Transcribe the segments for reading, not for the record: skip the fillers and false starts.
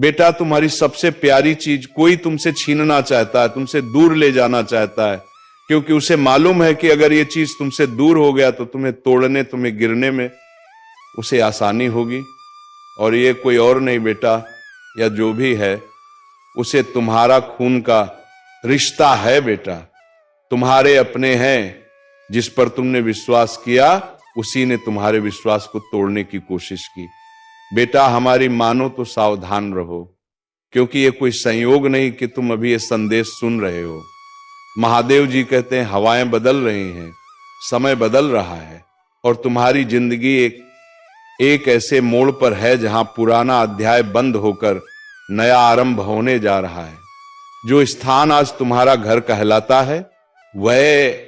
बेटा, तुम्हारी सबसे प्यारी चीज कोई तुमसे छीनना चाहता है, तुमसे दूर ले जाना चाहता है, क्योंकि उसे मालूम है कि अगर ये चीज तुमसे दूर हो गया तो तुम्हें तोड़ने, तुम्हें गिरने में उसे आसानी होगी। और ये कोई और नहीं बेटा, या जो भी है, उसे तुम्हारा खून का रिश्ता है बेटा, तुम्हारे अपने हैं। जिस पर तुमने विश्वास किया उसी ने तुम्हारे विश्वास को तोड़ने की कोशिश की। बेटा, हमारी मानो तो सावधान रहो, क्योंकि ये कोई संयोग नहीं कि तुम अभी ये संदेश सुन रहे हो। महादेव जी कहते हैं हवाएं बदल रही हैं, समय बदल रहा है, और तुम्हारी जिंदगी एक ऐसे मोड़ पर है जहां पुराना अध्याय बंद होकर नया आरंभ होने जा रहा है। जो स्थान आज तुम्हारा घर कहलाता है वह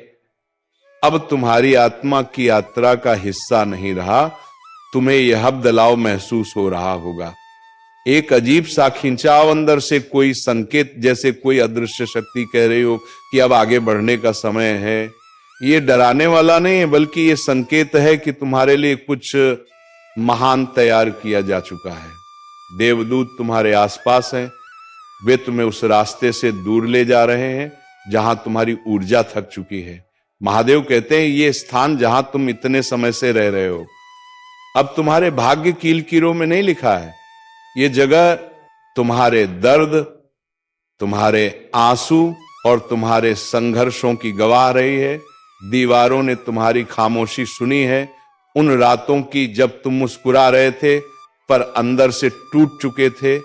अब तुम्हारी आत्मा की यात्रा का हिस्सा नहीं रहा। तुम्हें यह बदलाव महसूस हो रहा होगा। एक अजीब सा खिंचाव अंदर से, कोई संकेत, जैसे कोई अदृश्य शक्ति कह रही हो कि अब आगे बढ़ने का समय है। ये डराने वाला नहीं है, बल्कि ये संकेत है कि तुम्हारे लिए कुछ महान तैयार किया जा चुका है। देवदूत तुम्हारे आसपास हैं, वे तुम्हें उस रास्ते से दूर ले जा रहे हैं जहां तुम्हारी ऊर्जा थक चुकी है। महादेव कहते हैं ये स्थान जहां तुम इतने समय से रह रहे हो, अब तुम्हारे भाग्य कील-कीरों में नहीं लिखा है। ये जगह तुम्हारे दर्द, तुम्हारे आंसू और तुम्हारे संघर्षों की गवाह रही है। दीवारों ने तुम्हारी खामोशी सुनी है, उन रातों की जब तुम मुस्कुरा रहे थे पर अंदर से टूट चुके थे।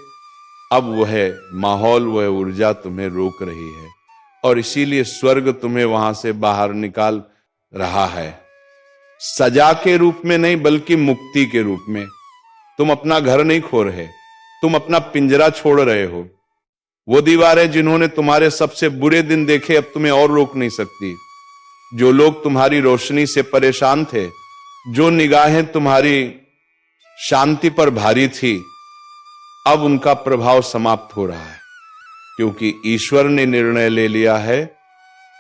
अब वह माहौल, वह ऊर्जा तुम्हें रोक रही है, और इसीलिए स्वर्ग तुम्हें वहां से बाहर निकाल रहा है। सजा के रूप में नहीं, बल्कि मुक्ति के रूप में। तुम अपना घर नहीं खो रहे, तुम अपना पिंजरा छोड़ रहे हो। वो दीवारें जिन्होंने तुम्हारे सबसे बुरे दिन देखे अब तुम्हें और रोक नहीं सकती। जो लोग तुम्हारी रोशनी से परेशान थे, जो निगाहें तुम्हारी शांति पर भारी थी, अब उनका प्रभाव समाप्त हो रहा है, क्योंकि ईश्वर ने निर्णय ले लिया है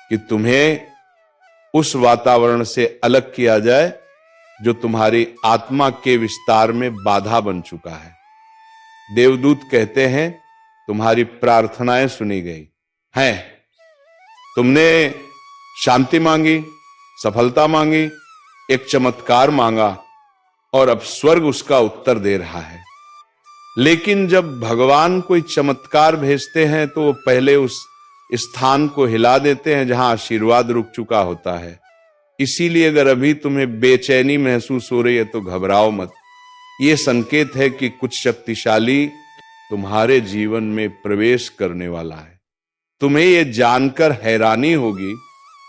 कि तुम्हें उस वातावरण से अलग किया जाए जो तुम्हारी आत्मा के विस्तार में बाधा बन चुका है। देवदूत कहते हैं तुम्हारी प्रार्थनाएं सुनी गई हैं। तुमने शांति मांगी, सफलता मांगी, एक चमत्कार मांगा, और अब स्वर्ग उसका उत्तर दे रहा है। लेकिन जब भगवान कोई चमत्कार भेजते हैं तो वो पहले उस स्थान को हिला देते हैं जहां आशीर्वाद रुक चुका होता है। इसीलिए अगर अभी तुम्हें बेचैनी महसूस हो रही है तो घबराओ मत। ये संकेत है कि कुछ शक्तिशाली तुम्हारे जीवन में प्रवेश करने वाला है। तुम्हें यह जानकर हैरानी होगी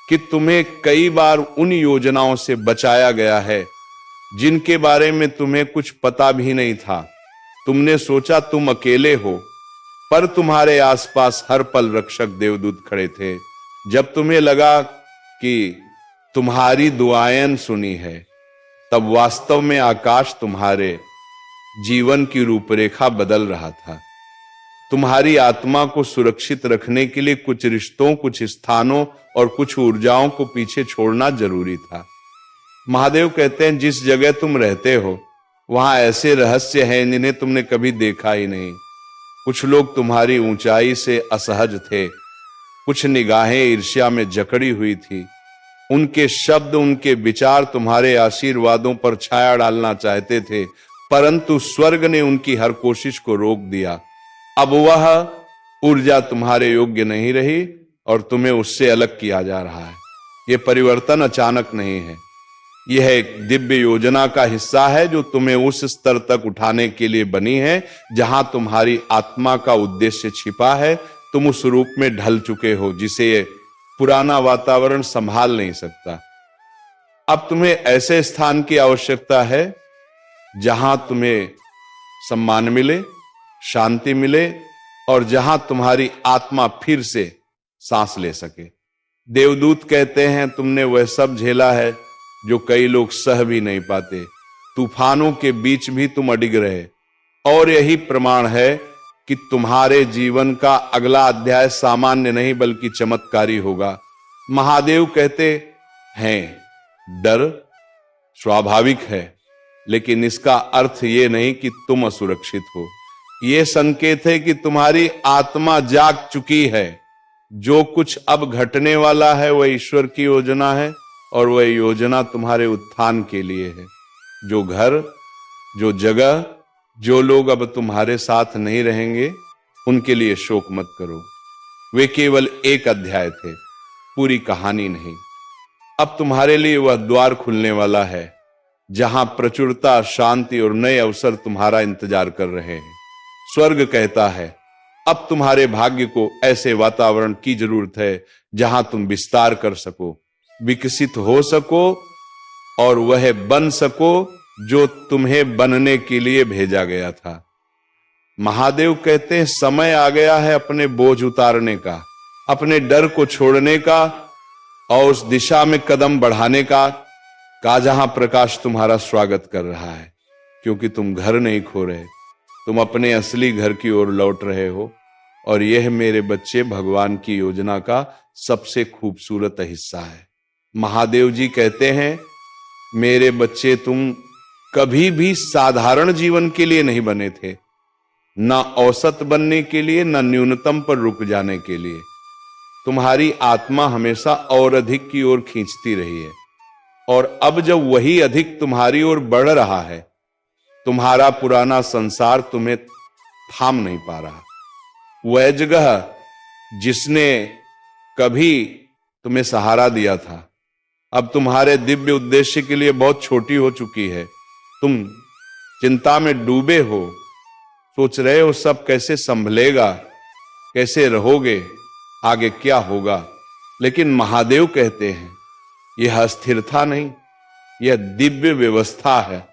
कि तुम्हें कई बार उन योजनाओं से बचाया गया है जिनके बारे में तुम्हें कुछ पता भी नहीं था। तुमने सोचा तुम अकेले हो, पर तुम्हारे आसपास हर पल रक्षक देवदूत खड़े थे। जब तुम्हें लगा कि तुम्हारी दुआएं सुनी है, तब वास्तव में आकाश तुम्हारे जीवन की रूपरेखा बदल रहा था। तुम्हारी आत्मा को सुरक्षित रखने के लिए कुछ रिश्तों, कुछ स्थानों और कुछ ऊर्जाओं को पीछे छोड़ना जरूरी था। महादेव कहते हैं जिस जगह तुम रहते हो वहां ऐसे रहस्य हैं जिन्हें तुमने कभी देखा ही नहीं। कुछ लोग तुम्हारी ऊंचाई से असहज थे, कुछ निगाहें ईर्ष्या में जकड़ी हुई थी। उनके शब्द, उनके विचार तुम्हारे आशीर्वादों पर छाया डालना चाहते थे, परंतु स्वर्ग ने उनकी हर कोशिश को रोक दिया। अब वह ऊर्जा तुम्हारे योग्य नहीं रही और तुम्हें उससे अलग किया जा रहा है। यह परिवर्तन अचानक नहीं है, यह एक दिव्य योजना का हिस्सा है जो तुम्हें उस स्तर तक उठाने के लिए बनी है जहां तुम्हारी आत्मा का उद्देश्य छिपा है। तुम उस रूप में ढल चुके हो जिसे पुराना वातावरण संभाल नहीं सकता। अब तुम्हें ऐसे स्थान की आवश्यकता है जहां तुम्हें सम्मान मिले, शांति मिले और जहां तुम्हारी आत्मा फिर से सांस ले सके। देवदूत कहते हैं तुमने वह सब झेला है जो कई लोग सह भी नहीं पाते। तूफानों के बीच भी तुम अडिग रहे, और यही प्रमाण है कि तुम्हारे जीवन का अगला अध्याय सामान्य नहीं बल्कि चमत्कारी होगा। महादेव कहते हैं डर स्वाभाविक है, लेकिन इसका अर्थ यह नहीं कि तुम असुरक्षित हो। ये संकेत है कि तुम्हारी आत्मा जाग चुकी है। जो कुछ अब घटने वाला है वह ईश्वर की योजना है और वह योजना तुम्हारे उत्थान के लिए है। जो घर, जो जगह, जो लोग अब तुम्हारे साथ नहीं रहेंगे, उनके लिए शोक मत करो। वे केवल एक अध्याय थे, पूरी कहानी नहीं। अब तुम्हारे लिए वह द्वार खुलने वाला है जहां प्रचुरता, शांति और नए अवसर तुम्हारा इंतजार कर रहे हैं। स्वर्ग कहता है, अब तुम्हारे भाग्य को ऐसे वातावरण की जरूरत है जहां तुम विस्तार कर सको, विकसित हो सको और वह बन सको जो तुम्हें बनने के लिए भेजा गया था। महादेव कहते हैं, समय आ गया है अपने बोझ उतारने का, अपने डर को छोड़ने का और उस दिशा में कदम बढ़ाने का जहां प्रकाश तुम्हारा स्वागत कर रहा है। क्योंकि तुम घर नहीं खो रहे, तुम अपने असली घर की ओर लौट रहे हो। और यह मेरे बच्चे भगवान की योजना का सबसे खूबसूरत हिस्सा है। महादेव जी कहते हैं, मेरे बच्चे तुम कभी भी साधारण जीवन के लिए नहीं बने थे, ना औसत बनने के लिए, ना न्यूनतम पर रुक जाने के लिए। तुम्हारी आत्मा हमेशा और अधिक की ओर खींचती रही है और अब जब वही अधिक तुम्हारी ओर बढ़ रहा है, तुम्हारा पुराना संसार तुम्हें थाम नहीं पा रहा। वह जगह जिसने कभी तुम्हें सहारा दिया था, अब तुम्हारे दिव्य उद्देश्य के लिए बहुत छोटी हो चुकी है। तुम चिंता में डूबे हो, सोच रहे हो सब कैसे संभलेगा, कैसे रहोगे, आगे क्या होगा। लेकिन महादेव कहते हैं, यह अस्थिरता नहीं, यह दिव्य व्यवस्था है।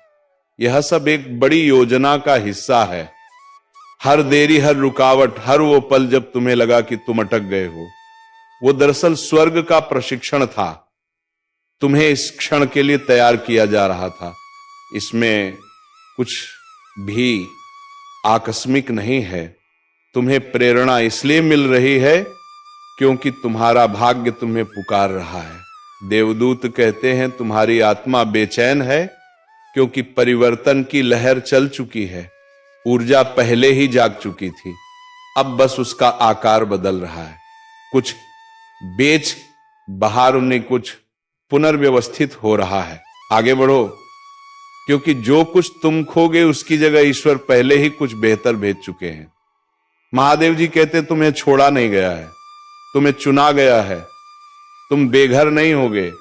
यह सब एक बड़ी योजना का हिस्सा है। हर देरी, हर रुकावट, हर वो पल जब तुम्हें लगा कि तुम अटक गए हो, वो दरअसल स्वर्ग का प्रशिक्षण था। तुम्हें इस क्षण के लिए तैयार किया जा रहा था। इसमें कुछ भी आकस्मिक नहीं है। तुम्हें प्रेरणा इसलिए मिल रही है क्योंकि तुम्हारा भाग्य तुम्हें पुकार रहा है। देवदूत कहते हैं, तुम्हारी आत्मा बेचैन है क्योंकि परिवर्तन की लहर चल चुकी है। ऊर्जा पहले ही जाग चुकी थी, अब बस उसका आकार बदल रहा है। कुछ बेच बाहर उन्हें कुछ पुनर्व्यवस्थित हो रहा है। आगे बढ़ो, क्योंकि जो कुछ तुम खोगे उसकी जगह ईश्वर पहले ही कुछ बेहतर भेज चुके हैं। महादेव जी कहते, तुम्हें छोड़ा नहीं गया है, तुम्हें चुना गया है। तुम बेघर नहीं होगे,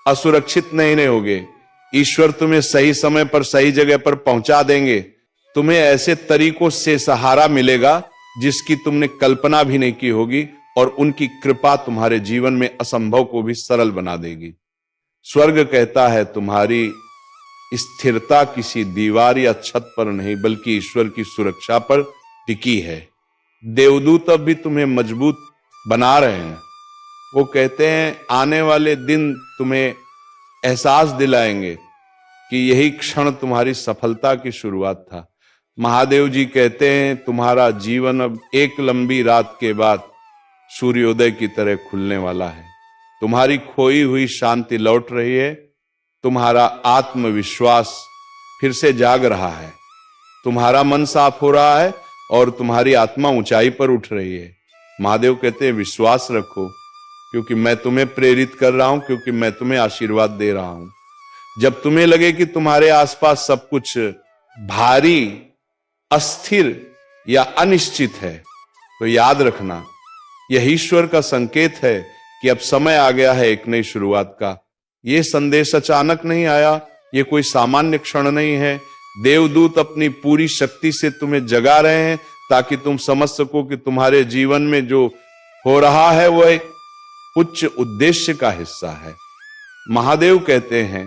असुरक्षित नहीं होगे। ईश्वर तुम्हें सही समय पर सही जगह पर पहुंचा देंगे। तुम्हें ऐसे तरीकों से सहारा मिलेगा जिसकी तुमने कल्पना भी नहीं की होगी और उनकी कृपा तुम्हारे जीवन में असंभव को भी सरल बना देगी। स्वर्ग कहता है, तुम्हारी स्थिरता किसी दीवार या छत पर नहीं बल्कि ईश्वर की सुरक्षा पर टिकी है। देवदूत अब भी तुम्हें मजबूत बना रहे हैं। वो कहते हैं, आने वाले दिन तुम्हें एहसास दिलाएंगे कि यही क्षण तुम्हारी सफलता की शुरुआत था। महादेव जी कहते हैं, तुम्हारा जीवन अब एक लंबी रात के बाद सूर्योदय की तरह खुलने वाला है। तुम्हारी खोई हुई शांति लौट रही है। तुम्हारा आत्मविश्वास फिर से जाग रहा है। तुम्हारा मन साफ हो रहा है और तुम्हारी आत्मा ऊंचाई पर उठ रही है। महादेव कहते हैं, विश्वास रखो क्योंकि मैं तुम्हें प्रेरित कर रहा हूं, क्योंकि मैं तुम्हें आशीर्वाद दे रहा हूं। जब तुम्हें लगे कि तुम्हारे आसपास सब कुछ भारी, अस्थिर या अनिश्चित है, तो याद रखना, यह ईश्वर का संकेत है कि अब समय आ गया है एक नई शुरुआत का। यह संदेश अचानक नहीं आया, यह कोई सामान्य क्षण नहीं है। देवदूत अपनी पूरी शक्ति से तुम्हें जगा रहे हैं ताकि तुम समझ सको कि तुम्हारे जीवन में जो हो रहा है वह एक उच्च उद्देश्य का हिस्सा है। महादेव कहते हैं,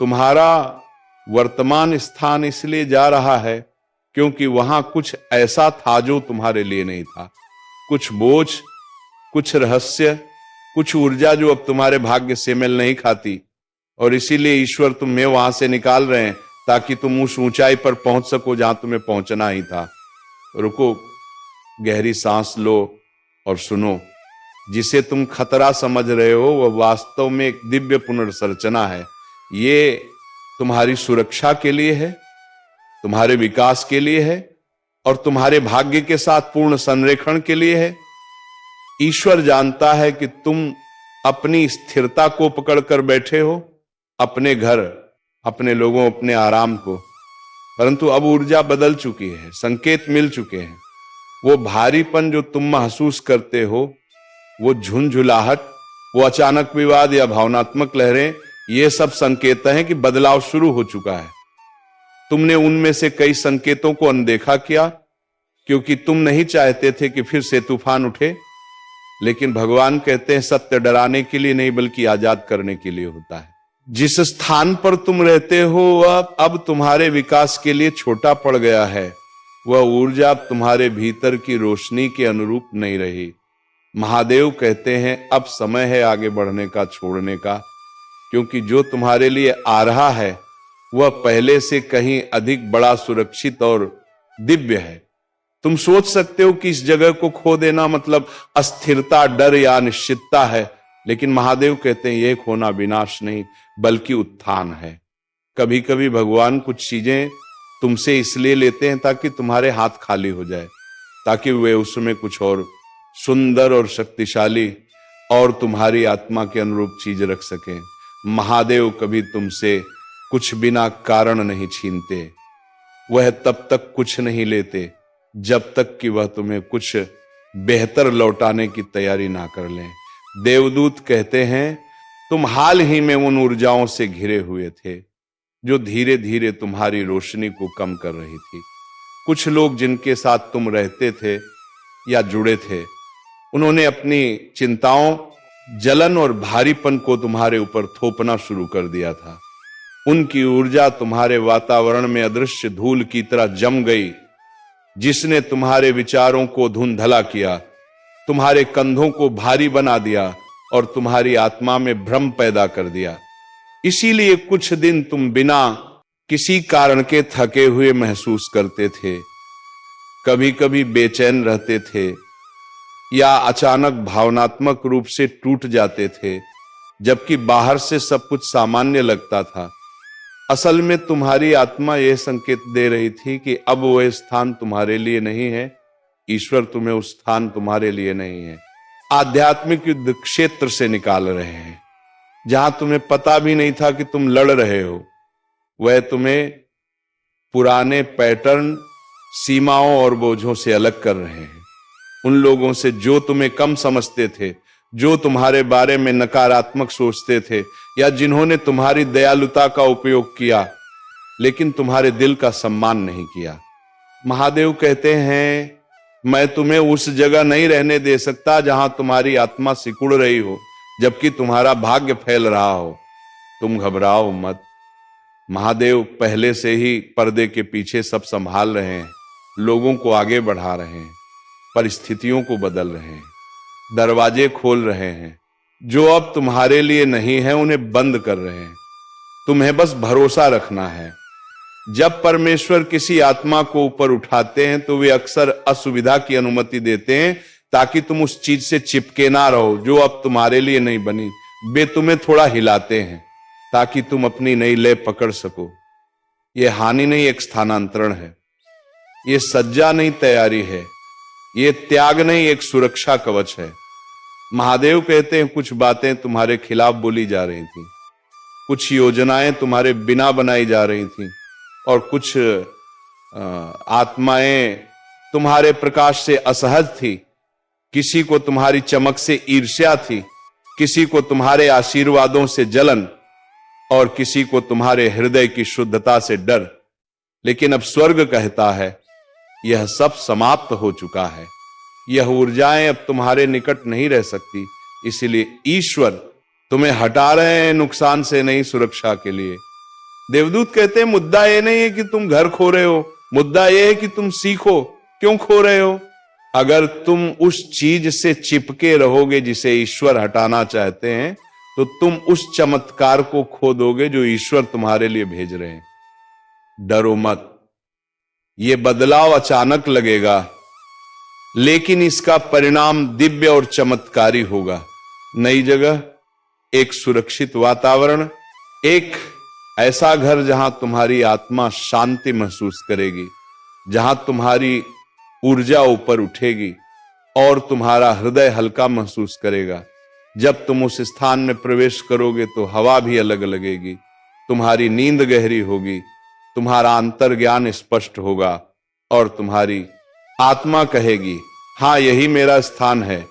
तुम्हारा वर्तमान स्थान इसलिए जा रहा है क्योंकि वहां कुछ ऐसा था जो तुम्हारे लिए नहीं था। कुछ बोझ, कुछ रहस्य, कुछ ऊर्जा जो अब तुम्हारे भाग्य से मेल नहीं खाती, और इसीलिए ईश्वर तुम्हें वहां से निकाल रहे हैं ताकि तुम उस ऊंचाई पर पहुंच सको जहां तुम्हें पहुंचना ही था। रुको, गहरी सांस लो और सुनो। जिसे तुम खतरा समझ रहे हो वह वास्तव में एक दिव्य पुनर्संरचना है। ये तुम्हारी सुरक्षा के लिए है, तुम्हारे विकास के लिए है और तुम्हारे भाग्य के साथ पूर्ण संरेखण के लिए है। ईश्वर जानता है कि तुम अपनी स्थिरता को पकड़कर बैठे हो, अपने घर, अपने लोगों, अपने आराम को, परंतु अब ऊर्जा बदल चुकी है, संकेत मिल चुके हैं। वो भारीपन जो तुम महसूस करते हो, वो झुंझुलाहट, वो अचानक विवाद या भावनात्मक लहरें, ये सब संकेत हैं कि बदलाव शुरू हो चुका है। तुमने उनमें से कई संकेतों को अनदेखा किया क्योंकि तुम नहीं चाहते थे कि फिर से तूफान उठे, लेकिन भगवान कहते हैं सत्य डराने के लिए नहीं बल्कि आजाद करने के लिए होता है। जिस स्थान पर तुम रहते हो वह अब तुम्हारे विकास के लिए छोटा पड़ गया है। वह ऊर्जा अब तुम्हारे भीतर की रोशनी के अनुरूप नहीं रही। महादेव कहते हैं अब समय है आगे बढ़ने का, छोड़ने का, क्योंकि जो तुम्हारे लिए आ रहा है वह पहले से कहीं अधिक बड़ा, सुरक्षित और दिव्य है। तुम सोच सकते हो कि इस जगह को खो देना मतलब अस्थिरता, डर या अनिश्चितता है, लेकिन महादेव कहते हैं यह खोना विनाश नहीं बल्कि उत्थान है। कभी कभी भगवान कुछ चीजें तुमसे इसलिए लेते हैं ताकि तुम्हारे हाथ खाली हो जाए, ताकि वे उसमें कुछ और सुंदर और शक्तिशाली और तुम्हारी आत्मा के अनुरूप चीज रख सकें। महादेव कभी तुमसे कुछ बिना कारण नहीं छीनते। वह तब तक कुछ नहीं लेते जब तक कि वह तुम्हें कुछ बेहतर लौटाने की तैयारी ना कर लें। देवदूत कहते हैं तुम हाल ही में उन ऊर्जाओं से घिरे हुए थे जो धीरे धीरे तुम्हारी रोशनी को कम कर रही थी। कुछ लोग जिनके साथ तुम रहते थे या जुड़े थे, उन्होंने अपनी चिंताओं, जलन और भारीपन को तुम्हारे ऊपर थोपना शुरू कर दिया था। उनकी ऊर्जा तुम्हारे वातावरण में अदृश्य धूल की तरह जम गई, जिसने तुम्हारे विचारों को धुंधला किया, तुम्हारे कंधों को भारी बना दिया और तुम्हारी आत्मा में भ्रम पैदा कर दिया। इसीलिए कुछ दिन तुम बिना किसी कारण के थके हुए महसूस करते थे, कभी कभी बेचैन रहते थे या अचानक भावनात्मक रूप से टूट जाते थे, जबकि बाहर से सब कुछ सामान्य लगता था। असल में तुम्हारी आत्मा यह संकेत दे रही थी कि अब वह स्थान तुम्हारे लिए नहीं है। ईश्वर तुम्हें उस स्थान तुम्हारे लिए नहीं है, आध्यात्मिक युद्ध क्षेत्र से निकाल रहे हैं, जहां तुम्हें पता भी नहीं था कि तुम लड़ रहे हो। वह तुम्हें पुराने पैटर्न, सीमाओं और बोझों से अलग कर रहे हैं। उन लोगों से जो तुम्हें कम समझते थे, जो तुम्हारे बारे में नकारात्मक सोचते थे या जिन्होंने तुम्हारी दयालुता का उपयोग किया लेकिन तुम्हारे दिल का सम्मान नहीं किया। महादेव कहते हैं मैं तुम्हें उस जगह नहीं रहने दे सकता जहां तुम्हारी आत्मा सिकुड़ रही हो जबकि तुम्हारा भाग्य फैल रहा हो। तुम घबराओ मत, महादेव पहले से ही पर्दे के पीछे सब संभाल रहे हैं, लोगों को आगे बढ़ा रहे हैं, परिस्थितियों को बदल रहे हैं, दरवाजे खोल रहे हैं। जो अब तुम्हारे लिए नहीं है उन्हें बंद कर रहे हैं। तुम्हें बस भरोसा रखना है। जब परमेश्वर किसी आत्मा को ऊपर उठाते हैं तो वे अक्सर असुविधा की अनुमति देते हैं ताकि तुम उस चीज से चिपके ना रहो जो अब तुम्हारे लिए नहीं बनी। वे तुम्हें थोड़ा हिलाते हैं ताकि तुम अपनी नई लय पकड़ सको। यह हानि नहीं, एक स्थानांतरण है। यह सज्जा नहीं, तैयारी है। यह त्याग नहीं, एक सुरक्षा कवच है। महादेव कहते हैं कुछ बातें तुम्हारे खिलाफ बोली जा रही थी, कुछ योजनाएं तुम्हारे बिना बनाई जा रही थी और कुछ आत्माएं तुम्हारे प्रकाश से असहज थी। किसी को तुम्हारी चमक से ईर्ष्या थी, किसी को तुम्हारे आशीर्वादों से जलन और किसी को तुम्हारे हृदय की शुद्धता से डर। लेकिन अब स्वर्ग कहता है यह सब समाप्त हो चुका है। यह ऊर्जाएं अब तुम्हारे निकट नहीं रह सकती, इसलिए ईश्वर तुम्हें हटा रहे हैं नुकसान से नहीं, सुरक्षा के लिए। देवदूत कहते हैं मुद्दा यह नहीं है कि तुम घर खो रहे हो, मुद्दा यह है कि तुम सीखो क्यों खो रहे हो। अगर तुम उस चीज से चिपके रहोगे जिसे ईश्वर हटाना चाहते हैं तो तुम उस चमत्कार को खो दोगे जो ईश्वर तुम्हारे लिए भेज रहे हैं। डरो मत, यह बदलाव अचानक लगेगा लेकिन इसका परिणाम दिव्य और चमत्कारी होगा। नई जगह, एक सुरक्षित वातावरण, एक ऐसा घर जहां तुम्हारी आत्मा शांति महसूस करेगी। जहां तुम्हारी ऊर्जा ऊपर उठेगी और तुम्हारा हृदय हल्का महसूस करेगा। जब तुम उस स्थान में प्रवेश करोगे तो हवा भी अलग लगेगी, तुम्हारी नींद गहरी होगी, तुम्हारा अंतर्ज्ञान स्पष्ट होगा और तुम्हारी आत्मा कहेगी, हाँ यही मेरा स्थान है।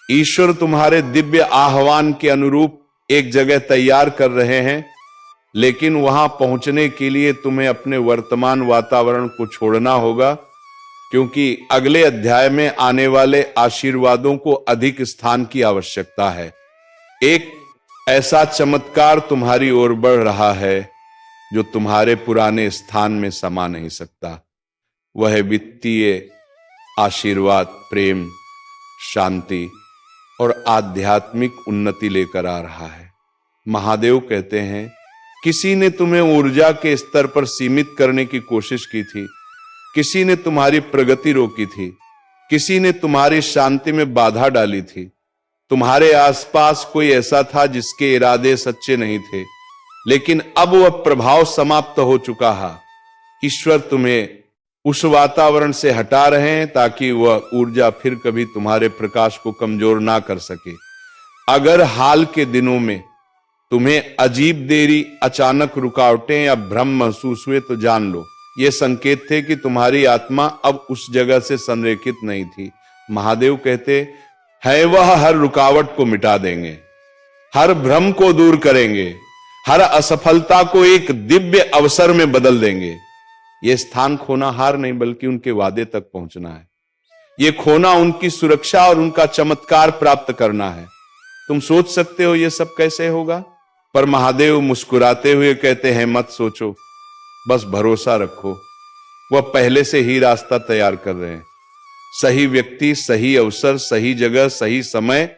ईश्वर तुम्हारे दिव्य आह्वान के अनुरूप एक जगह तैयार कर रहे हैं, लेकिन वहां पहुंचने के लिए तुम्हें अपने वर्तमान वातावरण को छोड़ना होगा, क्योंकि अगले अध्याय में आने वाले आशीर्वादों को अधिक स्थान की आवश्यकता है। एक ऐसा चमत्कार तुम्हारी ओर बढ़ रहा है जो तुम्हारे पुराने स्थान में समा नहीं सकता। वह वित्तीय आशीर्वाद, प्रेम, शांति और आध्यात्मिक उन्नति लेकर आ रहा है। महादेव कहते हैं, किसी ने तुम्हें ऊर्जा के स्तर पर सीमित करने की कोशिश की थी, किसी ने तुम्हारी प्रगति रोकी थी, किसी ने तुम्हारी शांति में बाधा डाली थी। तुम्हारे आसपास कोई ऐसा था जिसके इरादे सच्चे नहीं थे, लेकिन अब वह प्रभाव समाप्त हो चुका है। ईश्वर तुम्हें उस वातावरण से हटा रहे हैं ताकि वह ऊर्जा फिर कभी तुम्हारे प्रकाश को कमजोर ना कर सके। अगर हाल के दिनों में तुम्हें अजीब देरी, अचानक रुकावटें या भ्रम महसूस हुए तो जान लो, ये संकेत थे कि तुम्हारी आत्मा अब उस जगह से संरेखित नहीं थी। महादेव कहते हैं, वह हर रुकावट को मिटा देंगे, हर भ्रम को दूर करेंगे, हर असफलता को एक दिव्य अवसर में बदल देंगे। यह स्थान खोना हार नहीं बल्कि उनके वादे तक पहुंचना है। यह खोना उनकी सुरक्षा और उनका चमत्कार प्राप्त करना है। तुम सोच सकते हो यह सब कैसे होगा, पर महादेव मुस्कुराते हुए कहते हैं, मत सोचो, बस भरोसा रखो। वह पहले से ही रास्ता तैयार कर रहे हैं। सही व्यक्ति, सही अवसर, सही जगह, सही समय,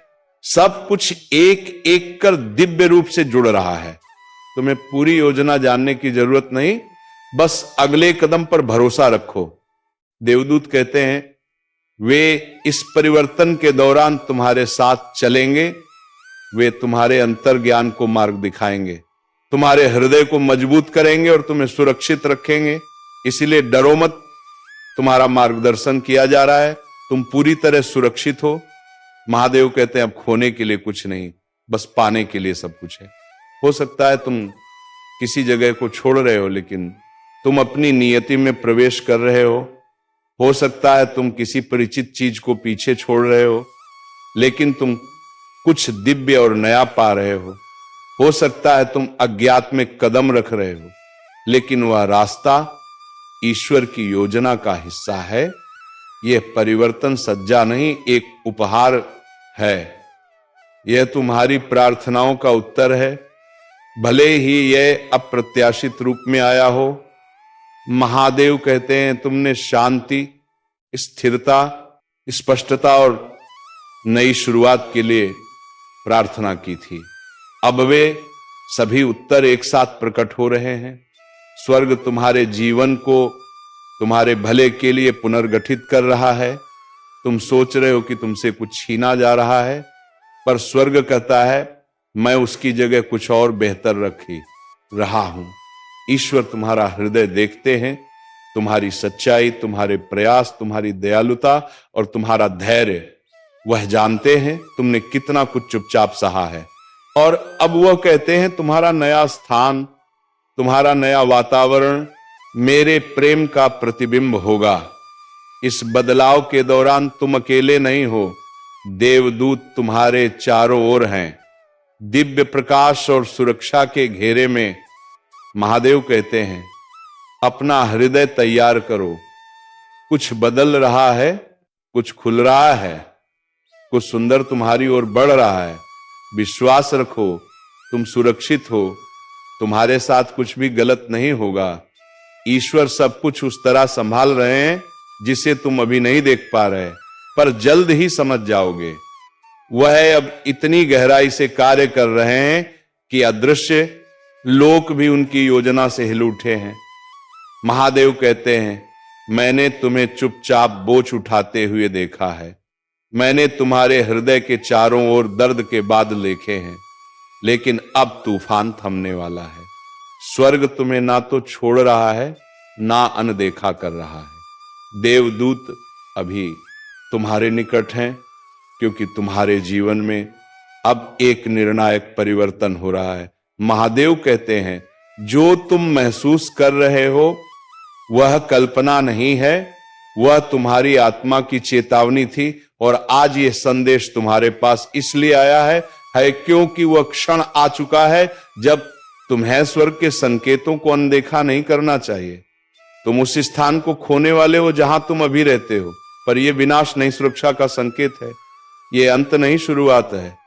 सब कुछ एक एक कर दिव्य रूप से जुड़ रहा है। तुम्हें पूरी योजना जानने की जरूरत नहीं, बस अगले कदम पर भरोसा रखो। देवदूत कहते हैं, वे इस परिवर्तन के दौरान तुम्हारे साथ चलेंगे, वे तुम्हारे अंतर्ज्ञान को मार्ग दिखाएंगे, तुम्हारे हृदय को मजबूत करेंगे और तुम्हें सुरक्षित रखेंगे। इसीलिए डरो मत, तुम्हारा मार्गदर्शन किया जा रहा है, तुम पूरी तरह सुरक्षित हो। महादेव कहते हैं, अब खोने के लिए कुछ नहीं, बस पाने के लिए सब कुछ है। हो सकता है तुम किसी जगह को छोड़ रहे हो, लेकिन तुम अपनी नियति में प्रवेश कर रहे हो सकता है तुम किसी परिचित चीज को पीछे छोड़ रहे हो, लेकिन तुम कुछ दिव्य और नया पा रहे हो सकता है तुम अज्ञात में कदम रख रहे हो, लेकिन वह रास्ता ईश्वर की योजना का हिस्सा है। यह परिवर्तन सज्जा नहीं, एक उपहार है। यह तुम्हारी प्रार्थनाओं का उत्तर है, भले ही यह अप्रत्याशित रूप में आया हो। महादेव कहते हैं, तुमने शांति, स्थिरता, स्पष्टता और नई शुरुआत के लिए प्रार्थना की थी। अब वे सभी उत्तर एक साथ प्रकट हो रहे हैं। स्वर्ग तुम्हारे जीवन को तुम्हारे भले के लिए पुनर्गठित कर रहा है। तुम सोच रहे हो कि तुमसे कुछ छीना जा रहा है, पर स्वर्ग कहता है, मैं उसकी जगह कुछ और बेहतर रखी रहा हूं। ईश्वर तुम्हारा हृदय देखते हैं, तुम्हारी सच्चाई, तुम्हारे प्रयास, तुम्हारी दयालुता और तुम्हारा धैर्य वह जानते हैं। तुमने कितना कुछ चुपचाप सहा है, और अब वह कहते हैं, तुम्हारा नया स्थान, तुम्हारा नया वातावरण मेरे प्रेम का प्रतिबिंब होगा। इस बदलाव के दौरान तुम अकेले नहीं हो, देवदूत तुम्हारे चारों ओर हैं। दिव्य प्रकाश और सुरक्षा के घेरे में महादेव कहते हैं, अपना हृदय तैयार करो। कुछ बदल रहा है, कुछ खुल रहा है, कुछ सुंदर तुम्हारी ओर बढ़ रहा है। विश्वास रखो, तुम सुरक्षित हो, तुम्हारे साथ कुछ भी गलत नहीं होगा। ईश्वर सब कुछ उस तरह संभाल रहे हैं जिसे तुम अभी नहीं देख पा रहे, पर जल्द ही समझ जाओगे। वह अब इतनी गहराई से कार्य कर रहे हैं कि अदृश्य लोक भी उनकी योजना से हिल उठे हैं। महादेव कहते हैं, मैंने तुम्हें चुपचाप बोझ उठाते हुए देखा है। मैंने तुम्हारे हृदय के चारों ओर दर्द के बादल देखे हैं, लेकिन अब तूफान थमने वाला है। स्वर्ग तुम्हें ना तो छोड़ रहा है, ना अनदेखा कर रहा है। देवदूत अभी तुम्हारे निकट हैं, क्योंकि तुम्हारे जीवन में अब एक निर्णायक परिवर्तन हो रहा है। महादेव कहते हैं, जो तुम महसूस कर रहे हो वह कल्पना नहीं है, वह तुम्हारी आत्मा की चेतावनी थी। और आज ये संदेश तुम्हारे पास इसलिए आया है क्योंकि वह क्षण आ चुका है जब तुम्हें स्वर्ग के संकेतों को अनदेखा नहीं करना चाहिए। तुम उस स्थान को खोने वाले हो जहां तुम अभी रहते हो, पर यह विनाश नहीं, सुरक्षा का संकेत है। ये अंत नहीं, शुरुआत है।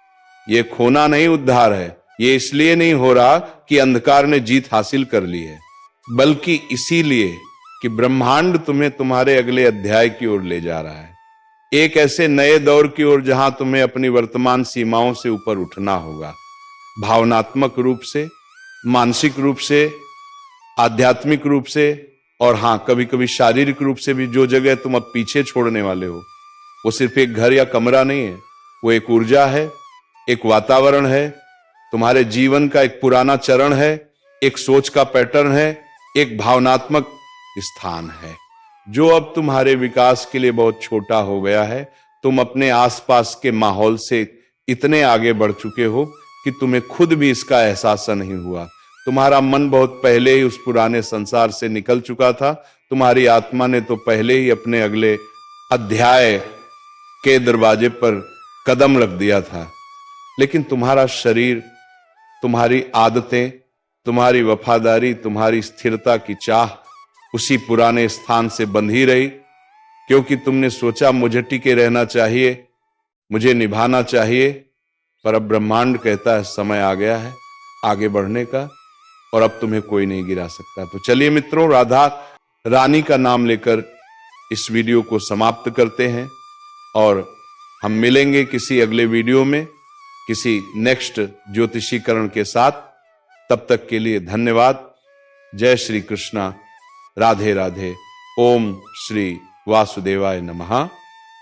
ये खोना नहीं, उद्धार है। ये इसलिए नहीं हो रहा कि अंधकार ने जीत हासिल कर ली है, बल्कि इसीलिए कि ब्रह्मांड तुम्हें तुम्हारे अगले अध्याय की ओर ले जा रहा है, एक ऐसे नए दौर की ओर जहां तुम्हें अपनी वर्तमान सीमाओं से ऊपर उठना होगा, भावनात्मक रूप से, मानसिक रूप से, आध्यात्मिक रूप से, और हां, कभी कभी शारीरिक रूप से भी। जो जगह तुम अब पीछे छोड़ने वाले हो वो सिर्फ एक घर या कमरा नहीं है, वो एक ऊर्जा है, एक वातावरण है, तुम्हारे जीवन का एक पुराना चरण है, एक सोच का पैटर्न है, एक भावनात्मक स्थान है, जो अब तुम्हारे विकास के लिए बहुत छोटा हो गया है। तुम अपने आसपास के माहौल से इतने आगे बढ़ चुके हो कि तुम्हें खुद भी इसका एहसास नहीं हुआ। तुम्हारा मन बहुत पहले ही उस पुराने संसार से निकल चुका था। तुम्हारी आत्मा ने तो पहले ही अपने अगले अध्याय के दरवाजे पर कदम रख दिया था, लेकिन तुम्हारा शरीर, तुम्हारी आदतें, तुम्हारी वफादारी, तुम्हारी स्थिरता की चाह उसी पुराने स्थान से बंधी रही, क्योंकि तुमने सोचा मुझे टिके रहना चाहिए, मुझे निभाना चाहिए। पर अब ब्रह्मांड कहता है समय आ गया है आगे बढ़ने का, और अब तुम्हें कोई नहीं गिरा सकता। तो चलिए मित्रों, राधा रानी का नाम लेकर इस वीडियो को समाप्त करते हैं, और हम मिलेंगे किसी अगले वीडियो में किसी नेक्स्ट ज्योतिषीकरण के साथ। तब तक के लिए धन्यवाद। जय श्री कृष्णा, राधे राधे। ओम श्री वासुदेवाय नमः।